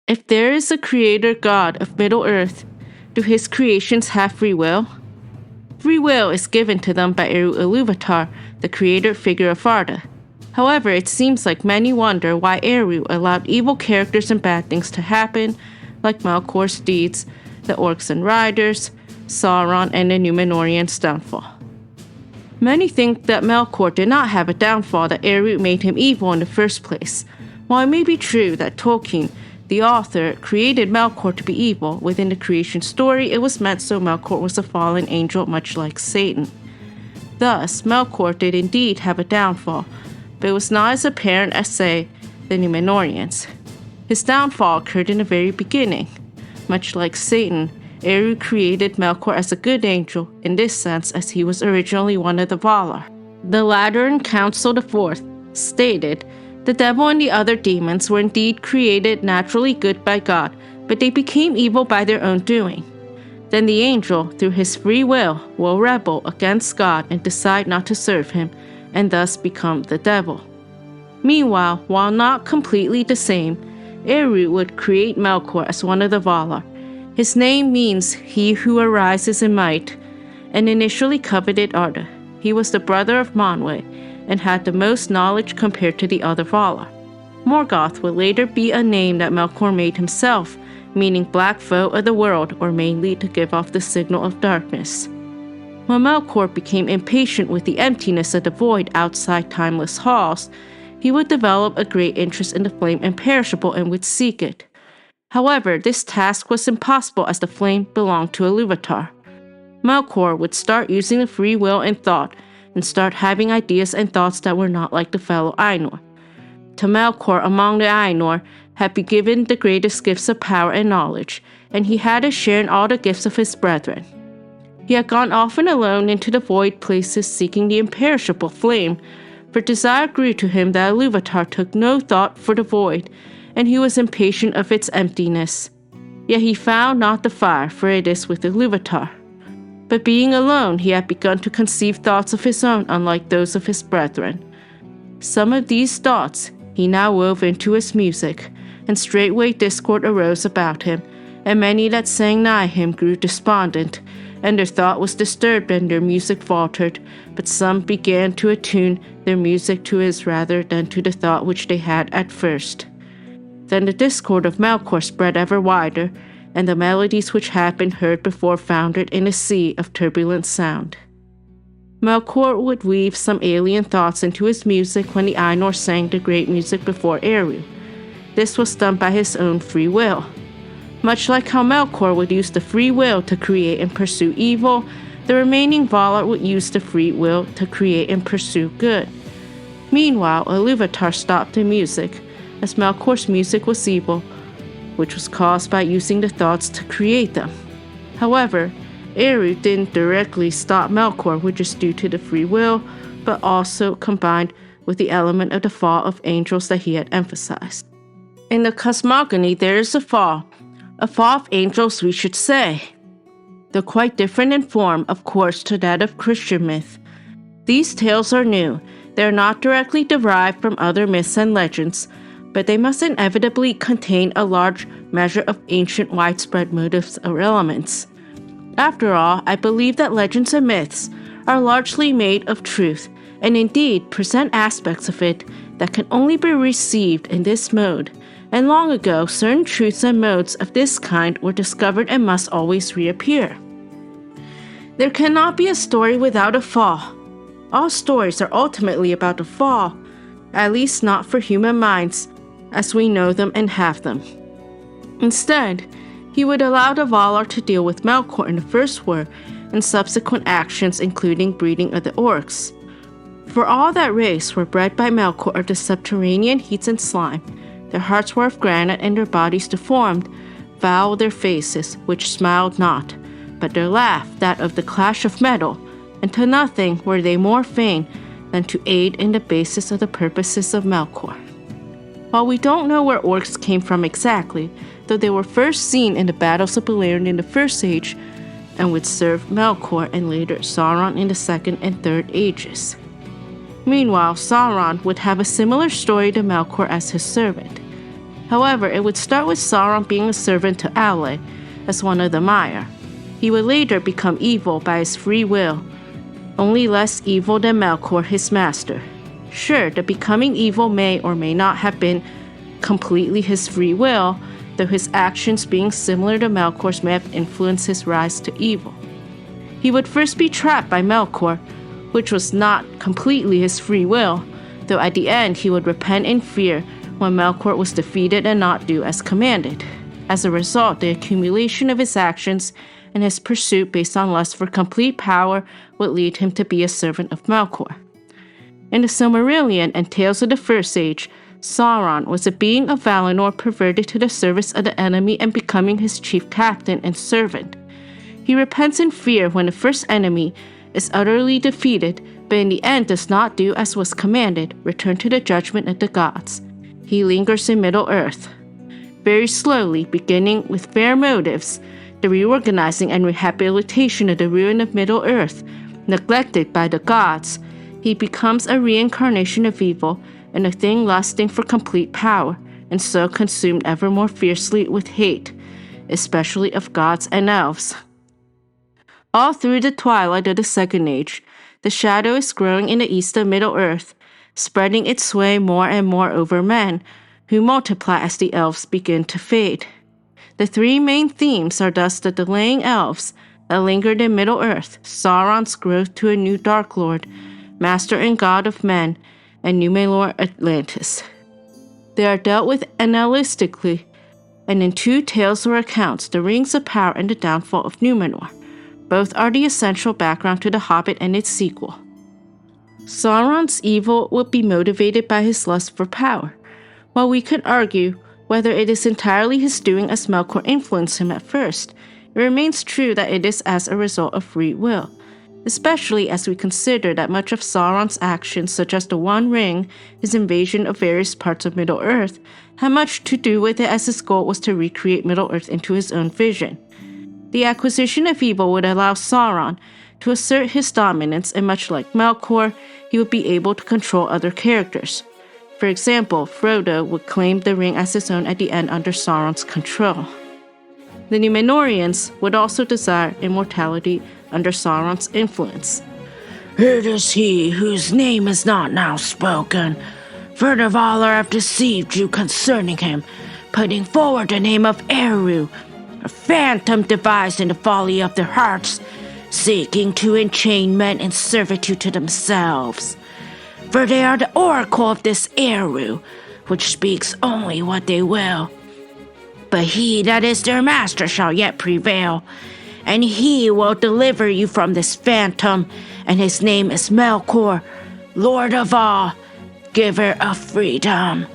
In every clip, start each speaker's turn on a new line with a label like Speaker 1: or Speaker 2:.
Speaker 1: If there is a creator god of Middle-earth, do his creations have free will? Free will is given to them by Eru Ilúvatar, the creator figure of Arda. However, it seems like many wonder why Eru allowed evil characters and bad things to happen, like Melkor's deeds, the Orcs and Riders, Sauron, and the Númenóreans' downfall. Many think that Melkor did not have a downfall, that Eru made him evil in the first place. While it may be true that Tolkien, the author, created Melkor to be evil, within the creation story it was meant so Melkor was a fallen angel much like Satan. Thus, Melkor did indeed have a downfall, but it was not as apparent as, say, the Númenóreans. His downfall occurred in the very beginning. Much like Satan, Eru created Melkor as a good angel in this sense, as he was originally one of the Valar. The Lateran Council IV stated, "The devil and the other demons were indeed created naturally good by God, but they became evil by their own doing. Then the angel, through his free will rebel against God and decide not to serve him, and thus become the devil." Meanwhile, while not completely the same, Eru would create Melkor as one of the Valar. His name means he who arises in might, and initially coveted Arda. He was the brother of Manwe, and had the most knowledge compared to the other Valar. Morgoth would later be a name that Melkor made himself, meaning black foe of the world, or mainly to give off the signal of darkness. When Melkor became impatient with the emptiness of the void outside timeless halls, he would develop a great interest in the flame imperishable and would seek it. However, this task was impossible as the flame belonged to Ilúvatar. Melkor would start using the free will and thought, and start having ideas and thoughts that were not like the fellow Ainur. To Melkor, among the Ainur, had been given the greatest gifts of power and knowledge, and he had a share in all the gifts of his brethren. He had gone often alone into the void places seeking the imperishable flame, for desire grew to him that Ilúvatar took no thought for the void, and he was impatient of its emptiness. Yet he found not the fire, for it is with Ilúvatar. But being alone, he had begun to conceive thoughts of his own, unlike those of his brethren. Some of these thoughts he now wove into his music, and straightway discord arose about him, and many that sang nigh him grew despondent, and their thought was disturbed, and their music faltered, but some began to attune their music to his rather than to the thought which they had at first. Then the discord of Melkor spread ever wider, and the melodies which had been heard before foundered in a sea of turbulent sound. Melkor would weave some alien thoughts into his music when the Ainur sang the great music before Eru. This was done by his own free will. Much like how Melkor would use the free will to create and pursue evil, the remaining Valar would use the free will to create and pursue good. Meanwhile, Ilúvatar stopped the music, as Melkor's music was evil, which was caused by using the thoughts to create them. However, Eru didn't directly stop Melkor, which is due to the free will, but also combined with the element of the fall of angels that he had emphasized. In the cosmogony, there is a fall of angels, we should say. They're quite different in form, of course, to that of Christian myth. These tales are new. They are not directly derived from other myths and legends, but they must inevitably contain a large measure of ancient widespread motifs or elements. After all, I believe that legends and myths are largely made of truth, and indeed present aspects of it that can only be received in this mode, and long ago certain truths and modes of this kind were discovered and must always reappear. There cannot be a story without a fall. All stories are ultimately about a fall, at least not for human minds, as we know them and have them. Instead, he would allow the Valar to deal with Melkor in the first war and subsequent actions, including breeding of the orcs. For all that race were bred by Melkor of the subterranean heats and slime, their hearts were of granite and their bodies deformed, foul their faces, which smiled not, but their laugh that of the clash of metal, and to nothing were they more fain than to aid in the basis of the purposes of Melkor. While we don't know where orcs came from exactly, though they were first seen in the battles of Beleriand in the First Age, and would serve Melkor and later Sauron in the Second and Third Ages. Meanwhile, Sauron would have a similar story to Melkor as his servant. However, it would start with Sauron being a servant to Aule as one of the Maiar. He would later become evil by his free will, only less evil than Melkor, his master. Sure, the becoming evil may or may not have been completely his free will, though his actions being similar to Melkor's may have influenced his rise to evil. He would first be trapped by Melkor, which was not completely his free will, though at the end he would repent in fear when Melkor was defeated and not do as commanded. As a result, the accumulation of his actions and his pursuit based on lust for complete power would lead him to be a servant of Melkor. In the Silmarillion and Tales of the First Age, Sauron was a being of Valinor perverted to the service of the enemy and becoming his chief captain and servant. He repents in fear when the first enemy is utterly defeated, but in the end does not do as was commanded, return to the judgment of the gods. He lingers in Middle-earth. Very slowly, beginning with fair motives, the reorganizing and rehabilitation of the ruin of Middle-earth, neglected by the gods, he becomes a reincarnation of evil and a thing lusting for complete power, and so consumed ever more fiercely with hate, especially of gods and elves. All through the twilight of the Second Age, the shadow is growing in the east of Middle-earth, spreading its sway more and more over men, who multiply as the elves begin to fade. The three main themes are thus the delaying elves that lingered in Middle-earth, Sauron's growth to a new Dark Lord, master and god of men, and Númenor Atlantis. They are dealt with analytically, and in two tales or accounts, the Rings of Power and the downfall of Númenor. Both are the essential background to The Hobbit and its sequel. Sauron's evil would be motivated by his lust for power. While we could argue whether it is entirely his doing as Melkor influenced him at first, it remains true that it is as a result of free will, especially as we consider that much of Sauron's actions, such as the One Ring, his invasion of various parts of Middle-earth, had much to do with it, as his goal was to recreate Middle-earth into his own vision. The acquisition of evil would allow Sauron to assert his dominance, and much like Melkor, he would be able to control other characters. For example, Frodo would claim the ring as his own at the end under Sauron's control. The Númenóreans would also desire immortality under Sauron's influence.
Speaker 2: It is he whose name is not now spoken, for the Valar have deceived you concerning him, putting forward the name of Eru, a phantom devised in the folly of their hearts, seeking to enchain men in servitude to themselves. For they are the oracle of this Eru, which speaks only what they will. But he that is their master shall yet prevail, and he will deliver you from this phantom, and his name is Melkor, Lord of all, giver of freedom,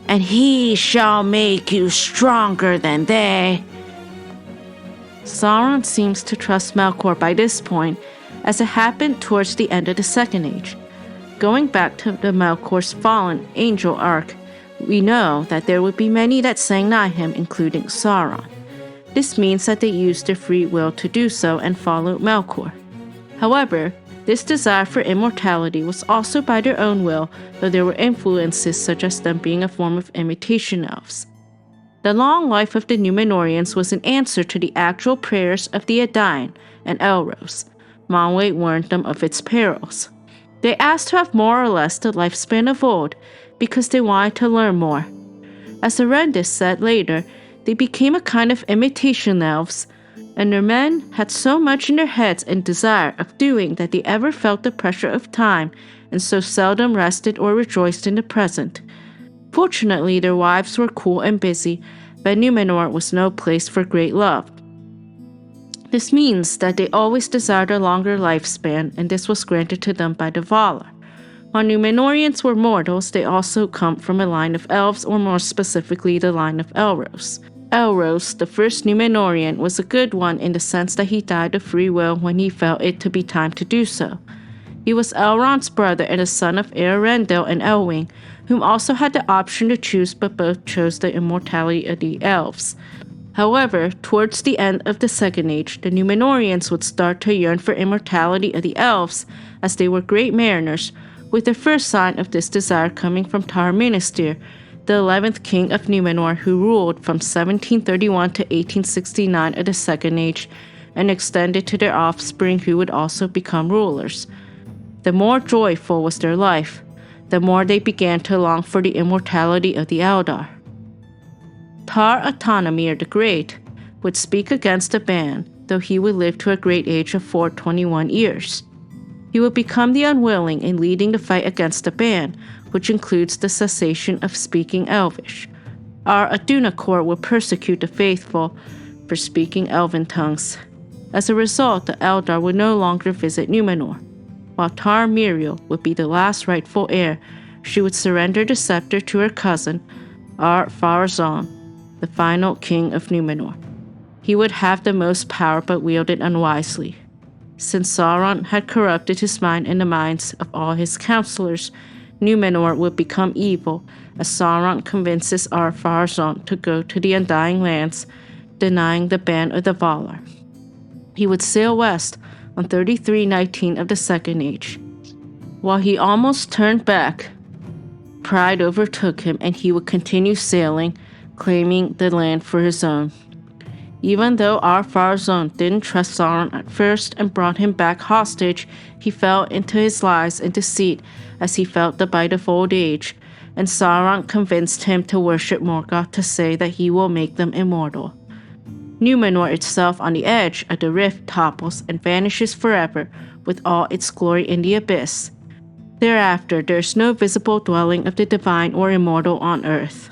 Speaker 2: and he shall make you stronger than they.
Speaker 1: Sauron seems to trust Melkor by this point, as it happened towards the end of the Second Age. Going back to the Melkor's fallen angel arc, we know that there would be many that sang nigh him, including Sauron. This means that they used their free will to do so and followed Melkor. However, this desire for immortality was also by their own will, though there were influences such as them being a form of imitation elves. The long life of the Númenóreans was an answer to the actual prayers of the Edain and Elros. Manwë warned them of its perils. They asked to have more or less the lifespan of old, because they wanted to learn more. As Arendis said later, they became a kind of imitation elves, and their men had so much in their heads and desire of doing that they ever felt the pressure of time, and so seldom rested or rejoiced in the present. Fortunately, their wives were cool and busy, but Númenor was no place for great love. This means that they always desired a longer lifespan, and this was granted to them by the Valar. While Númenóreans were mortals, they also come from a line of elves, or more specifically the line of Elros. Elros, the first Númenórean, was a good one in the sense that he died of free will when he felt it to be time to do so. He was Elrond's brother and a son of Eärendil and Elwing, whom also had the option to choose, but both chose the immortality of the elves. However, towards the end of the Second Age, the Númenóreans would start to yearn for immortality of the elves, as they were great mariners, with the first sign of this desire coming from Tar Minastir, the 11th king of Númenor, who ruled from 1731 to 1869 of the Second Age, and extended to their offspring who would also become rulers. The more joyful was their life, the more they began to long for the immortality of the Eldar. Tar Autonomir the Great would speak against the ban, though he would live to a great age of 421 years. He would become the unwilling in leading the fight against the ban, which includes the cessation of speaking Elvish. Our Adunakor would persecute the faithful for speaking Elven tongues. As a result, the Eldar would no longer visit Númenor. While Tar Miriel would be the last rightful heir, she would surrender the scepter to her cousin, Ar-Pharazôn, the final king of Númenor. He would have the most power but wield it unwisely. Since Sauron had corrupted his mind and the minds of all his counselors, Númenor would become evil as Sauron convinces Ar-Pharazôn to go to the Undying Lands, denying the ban of the Valar. He would sail west on 3319 of the Second Age. While he almost turned back, pride overtook him and he would continue sailing, claiming the land for his own. Even though Ar-Pharazôn didn't trust Sauron at first and brought him back hostage, he fell into his lies and deceit as he felt the bite of old age, and Sauron convinced him to worship Morgoth to say that he will make them immortal. Númenor itself on the edge of the rift topples and vanishes forever with all its glory in the abyss. Thereafter, there is no visible dwelling of the divine or immortal on earth.